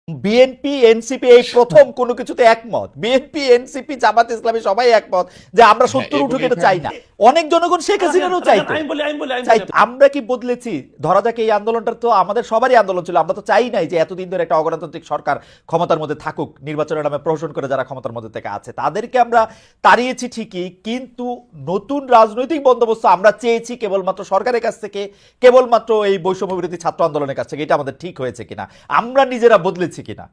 BNP NCP এই প্রথম কোনো কিছুতে একমত। বিএনপি এনসিপি জামাত ইসলামী সবাই একমত যে আমরা হ্যাঁ, 70 এবং উঠুক, এটা এখানে চাই না। অনেক জনগণ শেখ হাসিনারও চাইতো। চাইতো। আমরা কি বদলেছি? ধরা যাক এই আন্দোলনটা তো আমাদের সবারই আন্দোলন ছিল। আমরা তো চাই নাই যে এতদিন ধরে একটা অগণতান্ত্রিক সরকার ক্ষমতার মধ্যে থাকুক, নির্বাচনের নামে প্রহসন করে যারা ক্ষমতার মধ্যে থেকে আছে তাদেরকে আমরা তাড়িয়েছি ঠিকই, কিন্তু নতুন রাজনৈতিক বন্দোবস্ত আমরা চেয়েছি কেবলমাত্র সরকারের কাছ থেকে, কেবলমাত্র এই বৈষম্য বিরোধী ছাত্র আন্দোলনের কাছ থেকে। এটা আমাদের ঠিক হয়েছে কিনা, আমরা নিজেরা বদলেছি কিনা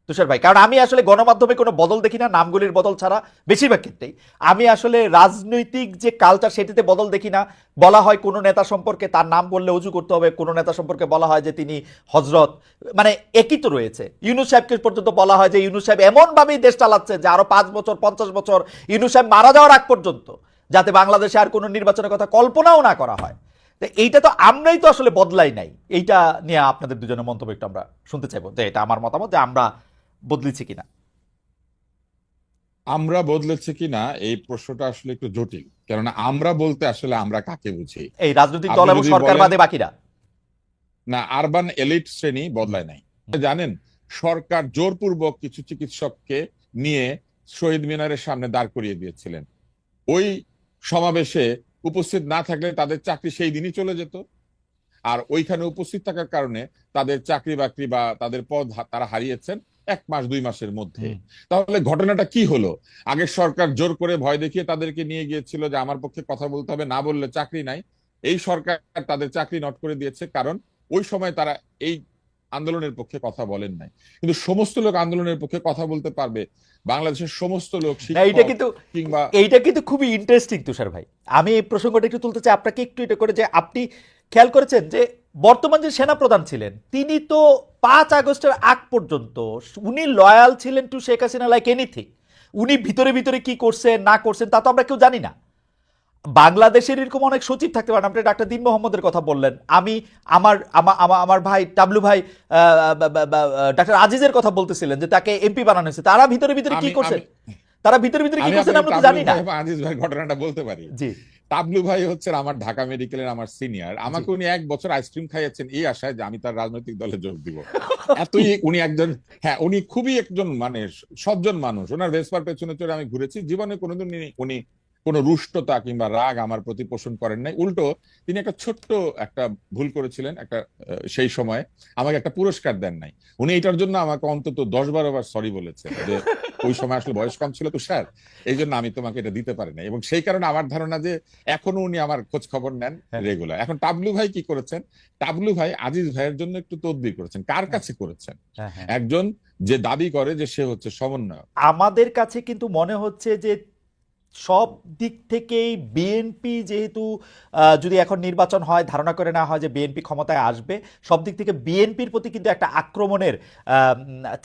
তুষার ভাই? কারণ আমি আসলে গণমাধ্যমে কোনো বদল দেখি না, নামগুলির বদল ছাড়া বেশিরভাগ ক্ষেত্রেই। আমি আসলে রাজনৈতিক যে কালচার সেটিতে বদল দেখি না। বলা হয় কোনো নেতা সম্পর্কে তার নাম বললে উজু করতে হবে, কোনো নেতা সম্পর্কে বলা হয় যে তিনি হজরত, মানে একই তো রয়েছে। ইউনূস সাহেবকে পর্যন্ত বলা হয় যে ইউনূস সাহেব এমনভাবেই দেশ চালাচ্ছে যে আরো 5 বছর 50 বছর ইউনূস সাহেব মারা যাওয়ার আগ পর্যন্ত যাতে বাংলাদেশে আর কোনো নির্বাচনের কথা কল্পনাও না করা হয়। এইটা তো আমরাই তো আসলে বদলাই নাই। এইটা নিয়ে আপনাদের দুজনের মন্তব্য একটু আমরা শুনতে চাইবো, যে এটা আমার মতামত যে আমরা বদলেছি কিনা। আমরা বদলেছে কিনা এই প্রশ্নটা আসলে একটু জটিল, কেননা আমরা বলতে আসলে আমরা কাকে বুঝি? এই রাজনৈতিক দল আপনি এবং যদি সরকার বলেন বাদে বাকিরা। না, আরবান এলিট শ্রেণী বদলায় নাই। জানেন, সরকার জোরপূর্বক কিছু চিকিৎসককে নিয়ে শহীদ মিনারের সামনে দাঁড় করিয়ে দিয়েছিলেন। ওই সমাবেশে উপস্থিত না থাকলে তাদের চাকরি সেই দিনই চলে যেত। আর ওইখানে উপস্থিত থাকার কারণে তাদের চাকরি বাকরি বা তাদের পদ তারা হারিয়েছেন 1 মাস 2 মাসের মধ্যে। তাহলে ঘটনাটা কি হলো? আগে সরকার জোর করে ভয় দেখিয়ে তাদেরকে নিয়ে গিয়েছিল যে আমার পক্ষে কথা বলতে হবে, না বললে চাকরি নাই। এই সরকার তাদের চাকরি নট করে দিয়েছে, কারণ ওই সময় তারা এই আন্দোলনের পক্ষে কথা বলেন নাই। কিন্তু সমস্ত লোক আন্দোলনের পক্ষে কথা বলতে পারবে? বাংলাদেশের সমস্ত লোক, না, এইটা শিক্ষক কিন্তু কিংবা এইটা কিন্তু খুবই ইন্টারেস্টিং তুষার ভাই। আমি এই প্রসঙ্গটা একটু তুলতে চাই আপনাকে একটু এটা করে, যে আপনি খেয়াল করেছেন যে বর্তমান যে সেনাপ্রধান ছিলেন তিনি তো 5 আগস্টের আগ পর্যন্ত উনি লয়াল ছিলেন to Sheikh Hasina like anything. উনি ভিতরে ভিতরে কি করছেন না করছেন তা তো আমরা কেউ জানি না। বাংলাদেশের এরকম অনেক সচিব থাকতে পারেন। আপনি ডাক্তার দীন মোহাম্মদের কথা বললেন, আমি আমার আমার ভাই টাবলু ভাই ডাক্তার আজিজের কথা বলতেছিলেন যে তাকে এমপি বানানো হয়েছে। তারা ভিতরে ভিতরে কি আমি করছেন, আমি তারা ভিতরে ভিতরে কি আমি করছেন আপনাকে আমরা তো তাবলু জানি না। ভাই এবং আজিজ ভাই ঘটনাটা বলতে পারি। জি তাবলু ভাই হচ্ছেন আমার ঢাকা মেডিকেলের আমার সিনিয়র। জি। আমাকে উনি 1 বছর আইসক্রিম খাইয়েছেন এই আশায় যে আমি তার রাজনৈতিক দলে যোগ দিব। এতই উনি একজন, হ্যাঁ উনি খুবই একজন মানে সজ্জন মানুষ। ওনার ভেসপার পেছনে চড়ে আমি ঘুরেছি। জীবনে কোনোদিন উনি কোনো রুষ্টতা কিংবা রাগ আমার প্রতি পোষণ করেন নাই। উল্টো তিনি একটা ছোট্ট একটা ভুল করেছিলেন একটা, সেই সময় আমাকে একটা পুরস্কার দেন নাই। উনি এটার জন্য আমাকে অন্তত 10-12 বার সরি বলেছেন যে ওই সময় আসলে বয়স কম ছিল তো স্যার, এই জন্য আমি তোমাকে এটা দিতে পারি না। এবং সেই কারণে আমার ধারণা যে এখনো উনি আমার খোঁজ খবর নেন হ্যাঁ রেগুলার। এখন টাবলু ভাই কি করেছেন? টাবলু ভাই আজিজ ভাইয়ের জন্য একটু তদবির করেছেন। কার কাছে করেছেন? হ্যাঁ হ্যাঁ। একজন যে দাবি করে যে সে হচ্ছে সমন্বয়ক। আমাদের কাছে কিন্তু মনে হচ্ছে যে সব দিক থেকেই বিএনপি যেহেতু যদি এখন নির্বাচন হয় ধারণা করে না হয় যে বিএনপি ক্ষমতায় আসবে, সব দিক থেকে বিএনপির প্রতি কিন্তু একটা আক্রমণের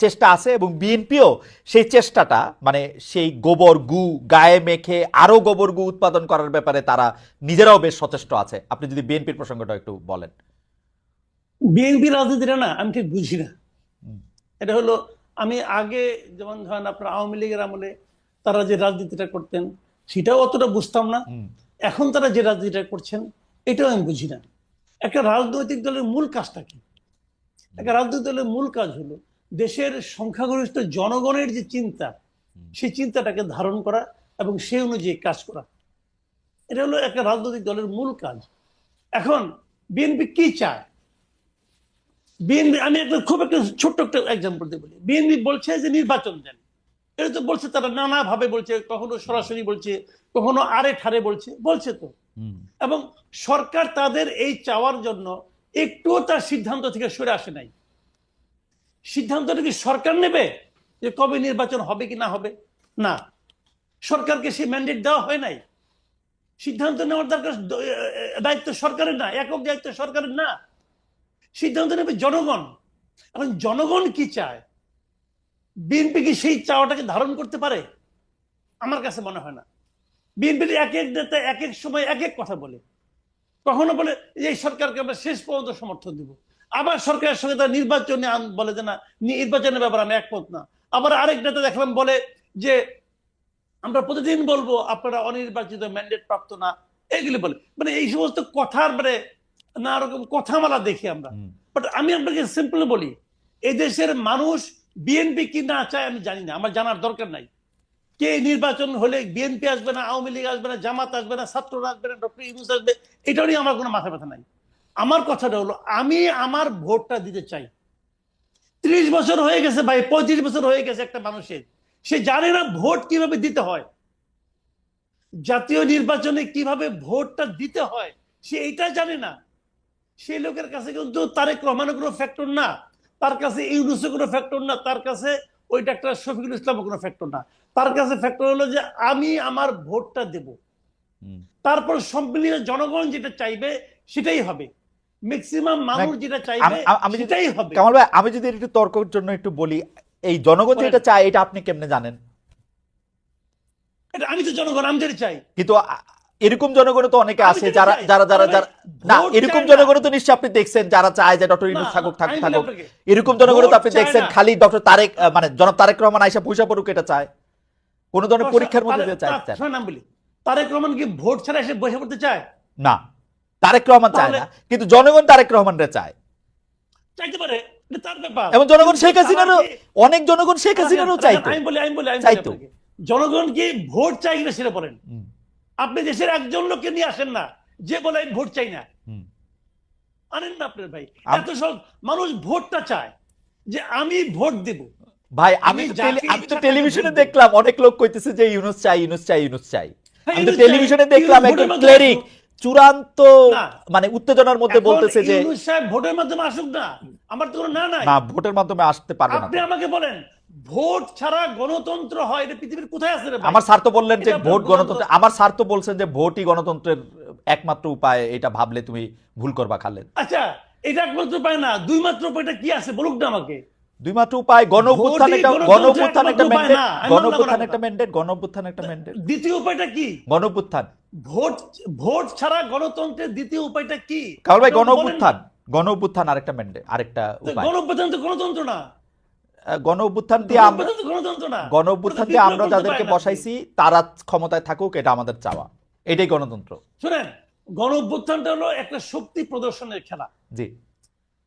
চেষ্টা আছে, এবং বিএনপিও সেই চেষ্টাটা মানে সেই গোবর গু গায়ে মেখে আরো গোবর গু উৎপাদন করার ব্যাপারে তারা নিজেরাও বেশ সচেষ্ট আছে। আপনি যদি বিএনপির প্রসঙ্গটা একটু বলেন। বিএনপি রাজনীতিটা না আমি ঠিক বুঝি না। হুম, এটা হলো, আমি আগে যেমন ধরেন আপনার আওয়ামী লীগের আমলে তারা যে রাজনীতিটা করতেন সেটাও অতটা বুঝতাম না। হুম, এখন তারা যে রাজনীতিটা করছেন এটাও আমি বুঝি না। একটা রাজনৈতিক দলের মূল কাজটা কি? একটা রাজনৈতিক দলের মূল কাজ হলো দেশের সংখ্যাগরিষ্ঠ জনগণের যে চিন্তা, সেই চিন্তাটাকে ধারণ করা এবং সেই অনুযায়ী কাজ করা। এটা হলো একটা রাজনৈতিক দলের মূল কাজ। এখন বিএনপি কি চায়? বিএনপি, আমি একটা খুব একটা ছোট্ট একটা এক্সাম্পল দিয়ে বলি। বিএনপি বলছে যে নির্বাচন দেন। এটা তো বলছে, তারা নানা ভাবে বলছে, কখনো সরাসরি বলছে, কখনো আরে ঠারে বলছে, বলছে তো। হুম, এবং সরকার তাদের এই চাওয়ার জন্য একটুও তার সিদ্ধান্ত থেকে সরে আসে নাই। সিদ্ধান্তটা কি সরকার নেবে যে কবে নির্বাচন হবে কি না হবে? না, সরকারকে সেই ম্যান্ডেট দেওয়া হয় নাই। সিদ্ধান্ত নেওয়ার দরকার, দায়িত্ব সরকারের না, একক দায়িত্ব সরকারের না। সিদ্ধান্ত নেবে জনগণ। এখন জনগণ কি চায়, বিএনপি কি সেই চাওয়াটাকে ধারণ করতে পারে? আমার কাছে মনে হয় না। বিএনপির এক এক নেতা এক এক সময় এক এক কথা বলে। কখনো বলে এই সরকারকে আমরা শেষ পর্যন্ত সমর্থন দিব, আবার সরকারের সঙ্গে তার নির্বাচনে বলে যে না, নির্বাচনের ব্যাপারে আমি একমত না। আবার আরেক নেতা দেখলাম বলে যে আমরা প্রতিদিন বলবো আপনারা অনির্বাচিত ম্যান্ডেট প্রাপ্ত না, এগুলি বলে। মানে এই সমস্ত কথার মানে নানা রকম কথামালা দেখি আমরা। হুম। বাট আমি আপনাকে সিম্পলি বলি, এদেশের মানুষ বিএনপি কি না চায় আমি জানি না, আমার জানার দরকার নাই। কে নির্বাচন হলে বিএনপি আসবে না, আওয়ামী লীগ আসবে না, জামাত আসবে না, ছাত্ররা আসবে না, ডক্টর ইউনূস আসবে, এটা নিয়ে আমার কোনো মাথা ব্যথা নাই। আমার কথাটা হলো আমি আমার ভোটটা দিতে চাই। 30 বছর হয়ে গেছে ভাই, 35 বছর হয়ে গেছে একটা মানুষের, সে জানে না ভোট কিভাবে দিতে হয়, জাতীয় নির্বাচনে কিভাবে ভোটটা দিতে হয় সে এটা জানে না। সেই লোকের কাছে কিন্তু তারেক রহমানের কোনো ফ্যাক্টর না, তার কাছে ইউনূসের কোনো ফ্যাক্টর না, তার কাছে ওই ডাক্তার শফিকুল ইসলামের কোনো ফ্যাক্টর না। তার কাছে ফ্যাক্টর হলো যে আমি আমার ভোটটা দেব, তারপর সম্মিলিত জনগণ যেটা চাইবে সেটাই হবে, ম্যাক্সিমাম মানুষ যেটা চাইবে সেটাই হবে। কামাল ভাই, আমি যদি একটু তর্কের জন্য একটু বলি, এই জনগণ যেটা চায় এটা আপনি কেমনে জানেন? এটা আমি তো জনগণ, আমি যেটা চাই। কিন্তু এরকম জনগণ তো অনেকে আছে যারা যারা যারা যারা না, এরকম জনগণ তো নিশ্চয়ই আপনি দেখছেন যারা চায় যে ডক্টর ইউনূস থাকুক থাকুক থাকুক, এরকম জনগণ তো আপনি দেখছেন খালি ডক্টর তারেক মানে জনাব তারেক রহমান আইসা পয়সা পড়ুক এটা চায়, কোন ধরনের পরীক্ষার মধ্যে দিয়ে চায় নাম বলি, তারেক রহমান কি ভোট ছাড়া এসে বসে পড়তে চায়? না, তারেক রহমান চায় না, কিন্তু জনগণ তারেক রহমানরে চায়, চাইতে পারে, এটা তার ব্যাপার। এবং জনগণ শেখ হাসিনারও, অনেক জনগণ শেখ হাসিনারও চাইতো। আমি বলি চাইতো। জনগণ কি ভোট চাই কিনা সেটা বলেন। আপনি দেশের একজন লোককে নিয়ে আসেন না যে বলে আমি ভোট চাই না, আনেন না আপনার ভাই। এত সব মানুষ ভোটটা চায় যে আমি ভোট দেব। ভাই আমি তো টেলিভিশনে দেখলাম অনেক লোক কইতেছে যে ইউনূস চাই, ইউনূস চাই, ইউনূস চাই। আমি তো টেলিভিশনে দেখলাম একজন ক্লেরিক চূড়ান্ত মানে উত্তেজনার মধ্যে বলতেছে যে ইউনূস সাহেব ভোটের মাধ্যমে আসুক না, আমার তো কোনো না নাই। না, ভোটের মাধ্যমে আসতে পারবে না। আপনি আমাকে বলেন ভোট ছাড়া গণতন্ত্র হয় এটা পৃথিবীর কোথায় আছে রে ভাই? আমার স্যার তো বললেন যে ভোট গণতন্ত্র, আমার স্যার তো বলছেন যে ভোটই গণতন্ত্রের একমাত্র উপায়, এটা ভাবলে তুমি ভুল করবা খালেদ। আচ্ছা, এটা একমাত্র উপায় না, দুই মাত্র উপায়টা কি আছে বলুক না আমাকে। দুই মাত্র উপায়, গণ অভ্যুত্থান একটা ম্যান্ডেট। দ্বিতীয় উপায়টা কি? গণ অভ্যুত্থান। ভোট ছাড়া গণতন্ত্রের দ্বিতীয় উপায়টা কি? কারণ ভাই গণ অভ্যুত্থান আরেকটা ম্যান্ডেট, আরেকটা উপায়। গণ অভ্যুত্থান তো গণতন্ত্র না। গণ অভ্যুত্থান দিয়ে আমরা যাদেরকে বসাইছি তারা ক্ষমতায় থাকুক, এটা আমাদের চাওয়া, এটাই গণতন্ত্র। শুনেন, গণ অভ্যুত্থানটা হলো একটা শক্তি প্রদর্শনের খেলা। জি,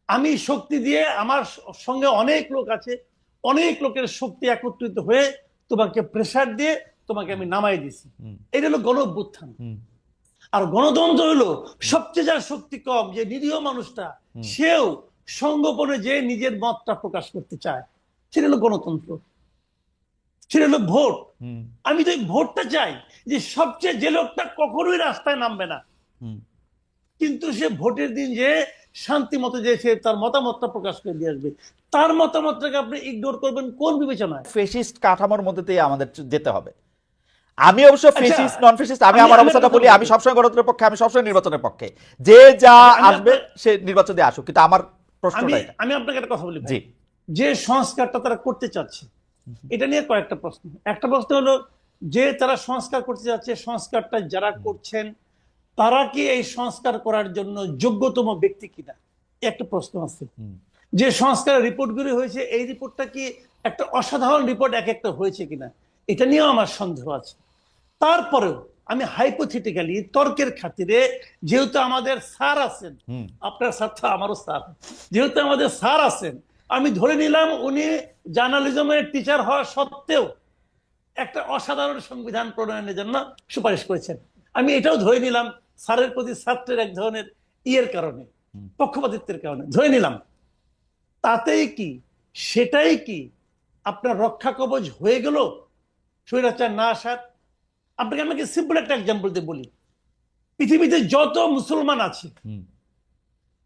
আমি শক্তি দিয়ে, আমার সঙ্গে অনেক লোক আছে, অনেক লোকের শক্তি একত্রিত হয়ে তোমাকে প্রেসার দিয়ে তোমাকে আমি নামাই দিছি, এটা হলো গণ অভ্যুত্থান। আর গণতন্ত্র হলো সবচেয়ে যার শক্তি কম, যে নিরীহ মানুষটা সেও সংগোপনে যে নিজের মতটা প্রকাশ করতে চায়, সেটা হলো গণতন্ত্র, সেটা হলো ভোট। আমি তো এই ভোটটা চাই, যে সবচেয়ে যে লোকটা কখনোই রাস্তায় নামবে না, কিন্তু সে ভোটের দিন যে শান্তি মতো যে সে তার মতামতটা প্রকাশ করে দিয়ে আসবে, তার মতামতটাকে আপনি ইগনোর করবেন কোন বিবেচনায়? ফ্যাসিস্ট কাঠামোর মধ্যে দিয়ে আমাদের যেতে হবে। আমি অবশ্য ফ্যাসিস্ট নন ফ্যাসিস্ট, আমি আমার অবস্থাটা বলি, আমি সবসময় গণতন্ত্রের পক্ষে, আমি সবসময় নির্বাচনের পক্ষে, যে যা আসবে সে নির্বাচন দিয়ে আসুক, কিন্তু আমার প্রশ্নটা এটা। আমি আপনাকে একটা কথা বলি, যে সংস্কারটা তারা করতে চাচ্ছে এটা নিয়ে কয়েকটা প্রশ্ন। একটা প্রশ্ন হলো যে তারা সংস্কার করতে যাচ্ছে, সংস্কারটা যারা করছেন তারা কি এই সংস্কার করার জন্য যোগ্যতম ব্যক্তি কিনা, একটা প্রশ্ন আছে। যে সংস্কারের রিপোর্টগুলি হয়েছে, এই রিপোর্টটা কি একটা অসাধারণ রিপোর্ট এক একটা হয়েছে কিনা, এটা নিয়েও আমার সন্দেহ আছে। তারপরেও আমি হাইপোথেটিক্যালি তর্কের খাতিরে, যেহেতু আমাদের স্যার আছেন, আপনার স্যার তো আমারও স্যার, যেহেতু আমাদের স্যার আছেন, আমি ধরে নিলাম উনি জার্নালিজমের টিচার হওয়া সত্ত্বেও একটা অসাধারণ সংবিধান প্রণয়নের জন্য সুপারিশ করেছেন। আমি এটাও ধরে নিলাম স্যারের প্রতি ছাত্রের এক ধরনের ইয়ের কারণে, পক্ষপাতিত্বের কারণে ধরে নিলাম। তাতেই কি, সেটাই কি আপনার রক্ষা কবচ হয়ে গেল স্বৈরাচার না আসার? আপনাকে আমাকে সিম্পল একটা এক্সাম্পল দিয়ে বলি, পৃথিবীতে যত মুসলমান আছে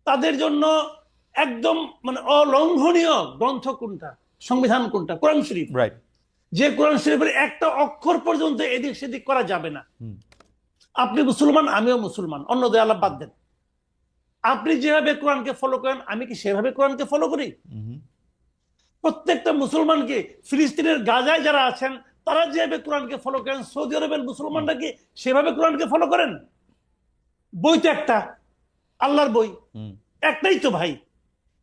তাদের জন্য একদম মানে অলঙ্ঘনীয় গ্রন্থ কোনটা, সংবিধান কোনটা? কোরআন শরীফ। যে কোরআন শরীফের একটা অক্ষর পর্যন্ত এদিক সেদিক করা যাবে না। আপনি মুসলমান, আমিও মুসলমান, অন্য দেয়ালা বাদ দেন। আপনি যেভাবে কোরআনকে ফলো করেন আমি কি সেভাবে কোরআনকে ফলো করি? প্রত্যেকটা মুসলমানকে, ফিলিস্তিনের গাজায় যারা আছেন তারা যেভাবে কোরআনকে ফলো করেন, সৌদি আরবের মুসলমানরা কি সেভাবে কোরআনকে ফলো করেন? বই তো একটা, আল্লাহর বই একটাই তো ভাই।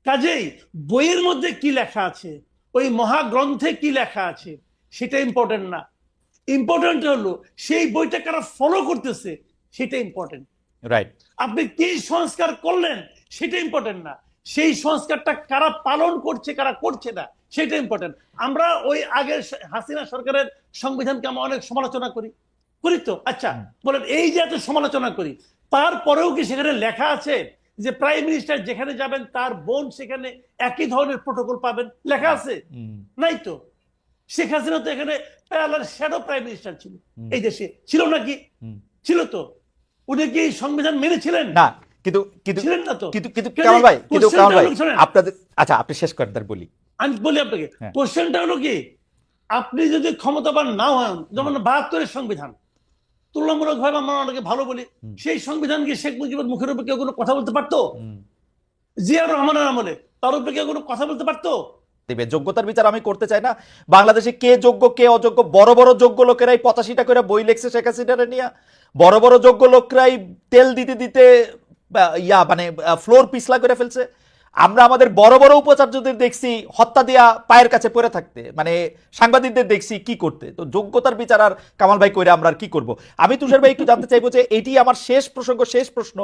কাজেই বইয়ের মধ্যে কি লেখা আছে, ওই মহাগ্রন্থে কি লেখা আছে সেটা ইম্পর্টেন্ট না। ইম্পর্টেন্ট হলো সেই বইটা কারা ফলো করতেছে সেটা ইম্পর্টেন্ট। রাইট। আপনি কি সংস্কার করলেন সেটা ইম্পর্টেন্ট না, সেই সংস্কারটা কারা পালন করছে কারা করছে না সেটা ইম্পর্টেন্ট। আমরা ওই আগের হাসিনা সরকারের সংবিধানকে আমরা অনেক সমালোচনা করি করি তো, আচ্ছা বলেন এই যে এত সমালোচনা করি তারপরেও কি সেখানে লেখা আছে যে প্রাইম মিনিস্টার যেখানে যাবেন তার বোন সেখানে একই ধরনের প্রোটোকল পাবেন? লেখা আছে? নাই তো। শেখ হাসিনা তো এখানে প্যারালাল শ্যাডো প্রাইম মিনিস্টার ছিল এই দেশে, ছিল নাকি? ছিল তো। উনি কি সংবিধান মেনেছিলেন? না, কিন্তু কিন্তু ছিলেন না তো। কিন্তু কামাল ভাই, আপনাদের, আচ্ছা আপনি শেষ করেন তার বলি। আমি বলি আপনাকে, কোশ্চেনটা হলো কি, আপনি যদি ক্ষমতাবান নাও হন, যেমন ৭২-এর সংবিধান তুলনামূলকভাবে আমরা অনেকে ভালো বলি, সেই সংবিধান কি শেখ মুজিবের মুখের উপরে কেউ কোনো কথা বলতে পারতো? জিয়াউর রহমানের আমলে তার উপরে কেউ কোনো কথা বলতে পারতো? যোগ্যতার বিচার আমি করতে চাই না। বাংলাদেশে কে যোগ্য কে অযোগ্য, বড় বড় যোগ্য লোকেরাই ৮৫টা করে বই লেখছে শেখ হাসিনারে নিয়ে, বড় বড় যোগ্য লোকরাই তেল দিতে দিতে মানে ফ্লোর পিছলা করে ফেলছে। আমরা আমাদের বড় বড় উপাচার্যদের দেখছি হত্যা দিয়া পায়ের কাছে পড়ে থাকতে, মানে সাংবাদিকদের দেখছি কি করতে। তো যোগ্যতার বিচার আর কামাল ভাই কইরা আমরা আর কি করব? আমি তুষার ভাই একটু জানতে চাইবো যে এটি আমার শেষ প্রসঙ্গ, শেষ প্রশ্ন,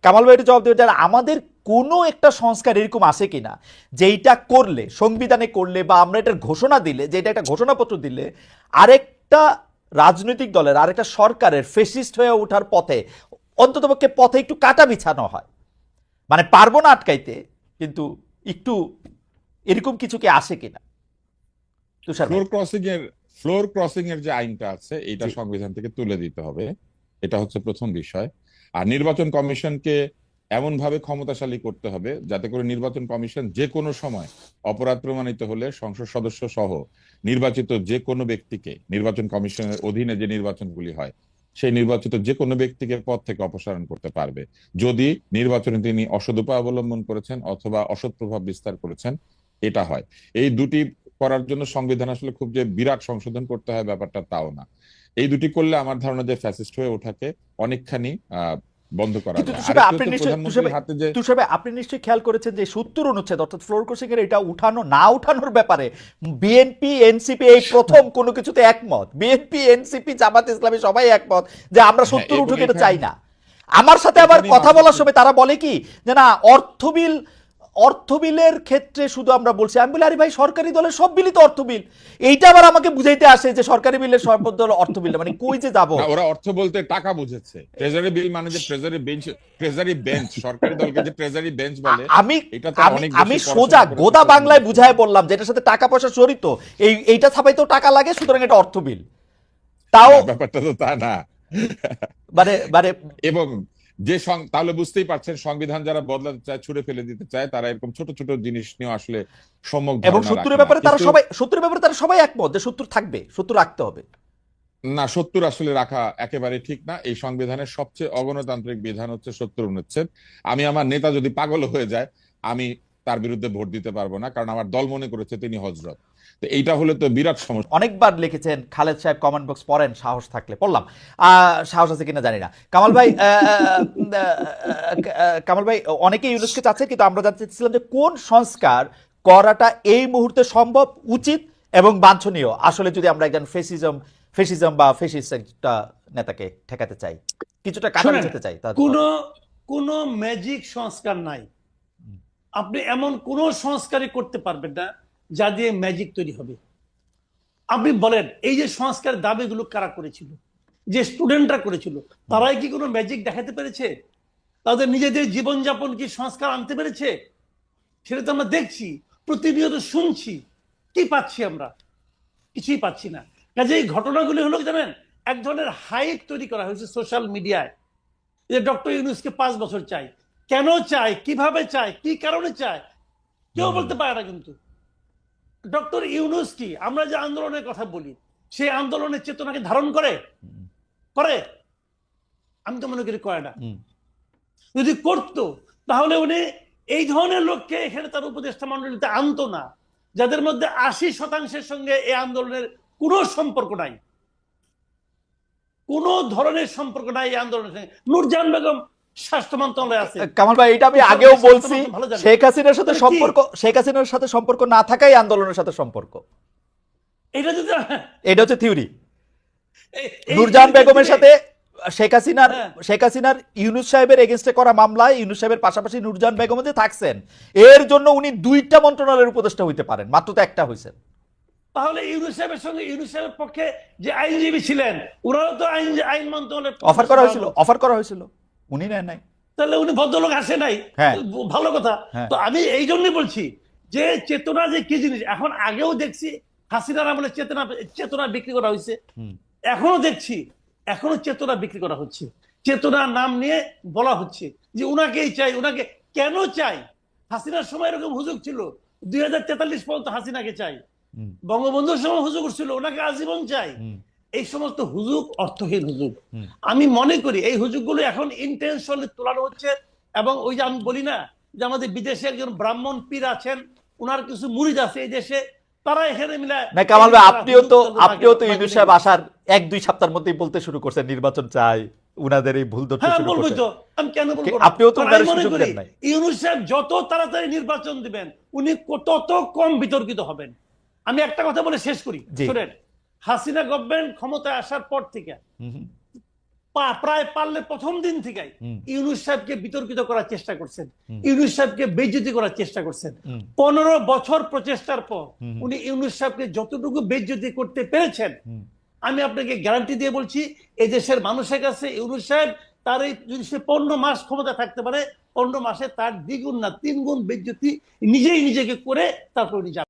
কামাল ভাই একটু জবাব দেবেন যে আমাদের কোনো একটা সংস্কার এরকম আছে কিনা যেইটা করলে, সংবিধানে করলে বা আমরা এটার ঘোষণা দিলে, যে এটা একটা ঘোষণাপত্র দিলে আরেকটা রাজনৈতিক দলের আরেকটা সরকারের ফেসিস্ট হয়ে ওঠার পথে অন্ততপক্ষে পথে একটু কাটা বিছানো হয়? মানে পারবো না আটকাইতে, কিন্তু একটু এরকম কিছু কি আসে কিনা? তুষার ভাই। ফ্লোর ক্রসিং এর যে আইনটা আছে এটা সংবিধান থেকে তুলে দিতে হবে, এটা হচ্ছে প্রথম বিষয়। আর নির্বাচন কমিশনকে এমন ভাবে ক্ষমতাশালী করতে হবে যাতে করে নির্বাচন কমিশন যে কোনো সময় অপরাধ প্রমাণিত হলে সংসদ সদস্য সহ নির্বাচিত যে কোনো ব্যক্তিকে, নির্বাচন কমিশনের অধীনে যে নির্বাচনগুলি হয় সেই নির্বাচিত যে কোনো ব্যক্তিকে পদ থেকে অপসারণ করতে পারবে যদি নির্বাচনে তিনি অসৎ উপায় অবলম্বন করেছেন অথবা অসৎ প্রভাব বিস্তার করেছেন। এটা হয়। এই দুটি করার জন্য সংবিধান আসলে খুব যে বিরাট সংশোধন করতে হয় ব্যাপারটা তাও না। এই দুটি করলে আমার ধারণা যে ফ্যাসিস্ট হয়ে ওঠাকে অনেকখানি বন্ধ করা যায়। আপনি নিশ্চয়ই খেয়াল করেছেন যে ৭০ অনুচ্ছেদ অর্থাৎ ফ্লোর ক্রসিং এর এটা উঠানো না উঠানোর ব্যাপারে বিএনপি এনসিপি এই প্রথম কোনো কিছুতে একমত। বিএনপি এনসিপি জামাত ইসলামী সবাই একমত যে আমরা ৭০ উঠুক, এটা চাই না। আমার সাথে আবার কথা বলার সময় তারা বলে কি যে না অর্থবিলের ক্ষেত্রে শুধু আমরা বলছি। আমি বলি আরে ভাই সরকারি দলের সব বিলই তো অর্থ বিল। এইটা আবার আমাকে বুঝাইতে আসে যে সরকারি বিলের সব দল অর্থ বিল, মানে কই যে যাব? ওরা অর্থ বলতে টাকা বুঝেছে। ট্রেজারি বিল মানে যে ট্রেজারি বেঞ্চ, সরকারি দলকে যে ট্রেজারি বেঞ্চ বলে। আমি সোজা গোদা বাংলায় বুঝায় বললাম যেটার সাথে টাকা পয়সা জড়িত, এইটা ছাপাইতেও টাকা লাগে, সুতরাং এটা অর্থ বিল। তাও ব্যাপারটা তো তা না। মানে এবং যে তাহলে বুঝতেই পারছেন সংবিধান যারা বদলাতে চায়, ছুড়ে ফেলে দিতে চায়, তারা এরকম ছোট ছোট জিনিস নিয়ে আসলে সম্যক ধারণা রাখে। এবং ৭০ ব্যাপারে তারা সবাই একমত যে ৭০ থাকবে, ৭০ রাখতে হবে। না, ৭০ আসলে রাখা একেবারে ঠিক না। এই সংবিধানের সবচেয়ে অগণতান্ত্রিক বিধান হচ্ছে ৭০ অনুচ্ছেদ। আমি আমার নেতা যদি পাগল হয়ে যায় আমি তার বিরুদ্ধে ভোট দিতে পারবো না, কারণ আমার দল মনে করেছে তিনি হযরত। তো এইটা হলে তো বিরাট সমস্যা। অনেকবার লিখেছেন খালেদ সাহেব, কমেন্ট বক্স পড়েন, সাহস থাকলে। পড়লাম, সাহস আছে কিনা জানি না। কামাল ভাই অনেকেই ইউনুসকে চাচ্ছে, কিন্তু আমরা জানতে চাচ্ছিলাম যে কোন সংস্কার করাটা এই মুহূর্তে সম্ভব, উচিত এবং বাঞ্ছনীয় আসলে যদি আমরা একজন ফেসিজম বা ফেসিস্ট একটা নেতাকে ঠেকাতে চাই, কিছুটা কাটা যেতে চাই। কোন ম্যাজিক সংস্কার নাই। আপনি এমন কোন সংস্কারই করতে পারবেন না যা দিয়ে ম্যাজিক তৈরি হবে। আপনি বলেন এই যে সংস্কারের দাবিগুলো কারা করেছিল, যে স্টুডেন্টরা করেছিল, তারাই কি কোনো ম্যাজিক দেখাতে পেরেছে? তাদের নিজেদের জীবনযাপন কি সংস্কার আনতে পেরেছে? সেটা তো আমরা দেখছি, প্রতিনিয়ত শুনছি। কি পাচ্ছি আমরা? কিছুই পাচ্ছি না। কাজে এই ঘটনাগুলি হলো জানেন, এক ধরনের হাইপ তৈরি করা হয়েছে সোশ্যাল মিডিয়ায় যে ডক্টর ইউনূসকে 5 বছর চাই। কেন চাই, কিভাবে চাই, কি কারণে চাই কেউ বলতে পারে না। কিন্তু ডক্টর ইউনূস কি, আমরা যে আন্দোলনের কথা বলি, সেই আন্দোলনের চেতনাকে ধারণ করে? আমি তো মনে করি করে না। যদি করতো তাহলে উনি এই ধরনের লোককে এখানে তার উপদেষ্টা মন্ডলীতে আনতো না, যাদের মধ্যে 80% সঙ্গে এই আন্দোলনের কোনো সম্পর্ক নাই, কোন ধরনের সম্পর্ক নাই এই আন্দোলনের সঙ্গে। নূরজাহান বেগম স্বাস্থ্য মন্ত্রণালয়ে আছে। কামাল ভাই, এটা আমি আগেও বলছি, শেখ হাসিনার সাথে সম্পর্ক না থাকাই আন্দোলনের সাথে সম্পর্ক। এটা হচ্ছে থিওরি। নূরজাহান বেগমের সাথে শেখ হাসিনার ইউনূস সাহেবের এগেইনস্টে করা মামলায় ইউনূস সাহেবের পাশাপাশি নূরজাহান বেগম যে থাকছেন, এর জন্য উনি 2টা মন্ত্রণালয়ের উপদেষ্টা হইতে পারেন, মাত্র তো একটা হইছেন। তাহলে ইউনূস সাহেবের সঙ্গে ইউনূস সাহেবের পক্ষে যে আইনজীবী ছিলেন ওনারও তো আইন মন্ত্রণালয়ের অফার করা হয়েছিল, উনি নেন নাই। তাহলে উনি ভদ্রলোক আসে নাই, হ্যাঁ। ভালো কথা। হ্যাঁ। তো আমি এই জন্যই বলছি যে চেতনা যে কি জিনিস, এখন আগেও দেখছি হাসিনার আমলে চেতনা বিক্রি করা হয়েছে, এখনো দেখছি এখনো চেতনা বিক্রি করা হচ্ছে। চেতনার নাম নিয়ে বলা হচ্ছে যে উনাকেই চাই, উনাকে কেন চাই? হাসিনার সময় এরকম হুজুগ ছিল, 2043 পর্যন্ত হাসিনাকে চাই। বঙ্গবন্ধুর সময় হুজুগ ছিল ওনাকে আজীবন চাই। এই সমস্ত হুজুগ অর্থহীন হুজুগ। আমি মনে করি এই হুজুগগুলো এখন ইন্টেনশনালি তোলানো হচ্ছে। এবং ওই যে আমি বলি না যে আমাদের বিদেশে একজন ব্রাহ্মণ পীর আছেন, ওনার কিছু মুরিদ আছে এই দেশে, তারা এখানে মিলায়। না কামাল ভাই, আপনিও তো ইউনূস সাহেব আসার 1-2 সপ্তাহের মধ্যেই বলতে শুরু করছেন নির্বাচন চাই, উনাদের এই ভুল ধরতে শুরু করছেন। তো আমি কেন বলবো? আপনিও তো উনার সুযোগ দেন নাই। ইউনূস সাহেব যত তাড়াতাড়ি নির্বাচন দিবেন উনি তত কম বিতর্কিত হবেন। আমি একটা কথা বলে শেষ করি, শুনেন। হাসিনা গভর্নমেন্ট ক্ষমতায় আসার পর থেকে প্রায় পারলে প্রথম দিন থেকে ইউনূস সাহেবকে বিতর্কিত করার চেষ্টা করছেন, ইউনূস সাহেবকে বেইজ্জতি করার চেষ্টা করছেন। 15 বছর প্রচেষ্টার পর উনি ইউনূস সাহেবকে যতটুকু বেইজ্জতি করতে পেরেছেন, আমি আপনাকে গ্যারান্টি দিয়ে বলছি এই দেশের মানুষের কাছে ইউনূস সাহেব তার এই যদি সে 15 মাস ক্ষমতা থাকতে পারে, 15 মাসে তার 2 গুণ না 3 গুণ বেইজ্জতি নিজেই নিজেকে করে তারপর উনি যাবেন।